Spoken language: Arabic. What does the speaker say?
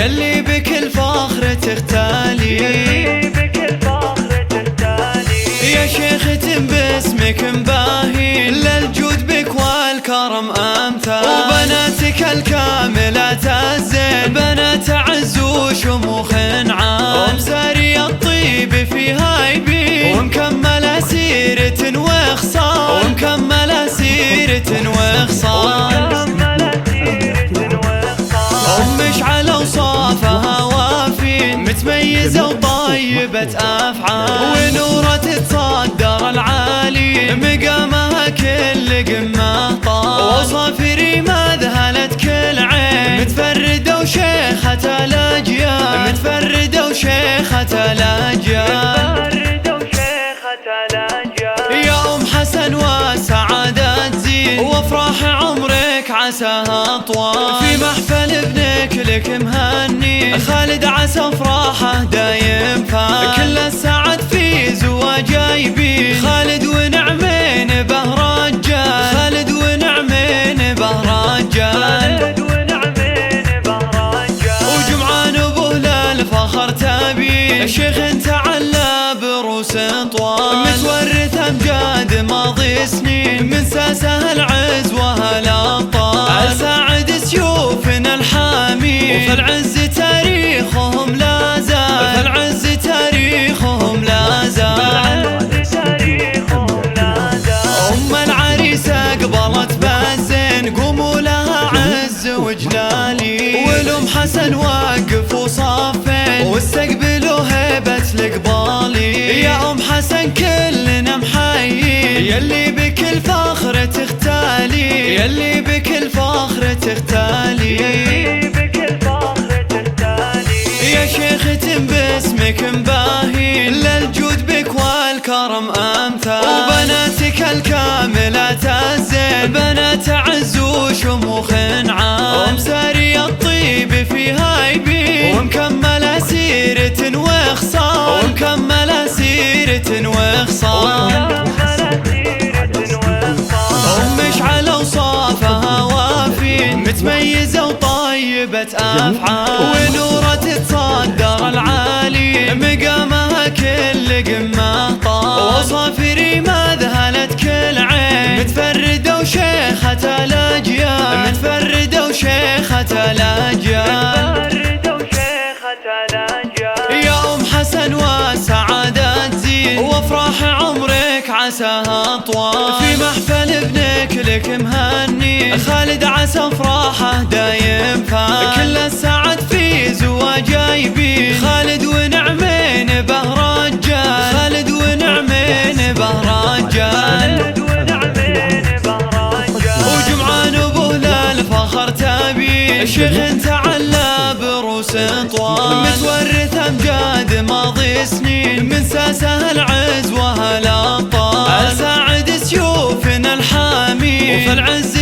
يلي بكل فخر تختالي، يا شيخ باسمك مباهي، للجود بك والكرم أمثال، وبناتك الكاملات الزين بنات عز وشموخ عام، ومساري الطيب فيها يبين، ومكملة سيرة وخصال، ومكملة سيرة وخصال، ومشعل أوصافها وافين، متميزة وطيبة أفعال، ونورة تصدر العالي، مقامها كل قمة طال، وصافري ما ذهلت كل عين، متفردة وشيخة الأجيال، متفردة وشيخة الأجيال، يا أم حسن وسعادة تزيد، وافراح عمرك عساها طوال، في محفل ابنك لك مهني، خالد عسى افراحه دايم فال، كل السعد في زواجه يبين، خالد ونعمين به رجال، خالد ونعمين به رجال، وجمعان ابوه للفخر تبين، الشيخ تعلى بروس طوال، متورث امجاد ماضي سنين، من ساسه العز وهالابطال، ساعد سيوفنا الحامي، وفي العز تاريخهم لا زال، في العز تاريخهم لا زال، أم العريس أقبلت بالزين، قوموا لها عز وجلالي، والأم حسن وقفوا صفين، واستقبلوا هيبة القبالي، يا أم حسن كلنا محيين، يلي بكل فخر تختالي، يلي بكل فخر تختالي، يا شيخ باسمك مباهي، للجود بك والكرم أمثال، وبناتك الكاملات الزين بنات عز وشموخ عام، ومساري الطيب فيها يبين، ومكملة سيرة وخصال، ومكملة سيرة وخصال، ومشعل أوصافها وافين، متميزة وطيبة أفعال، ونورة تصدر العالي، مقامها كل قمة طال، وصافري ما ذهلت كل عين، متفردة وشيخة الأجيال، متفردة وشيخة الأجيال، يا أم حسن وسعادة تزيد، وافراح عمرك عساها طوال، في محفل ابنك لك مهني، خالد عسى افراحه دايم فال، كل السعد في زواجه يبين، خالد ونعمين به رجال، خالد ونعمين به رجال، وجمعان ابوه للفخر تبين، الشيخ تعلى بروس طوال، متورث امجاد ماضي سنين، من ساسه العز وهالابطال، ساعد سيوفنا الحامي، وفي العز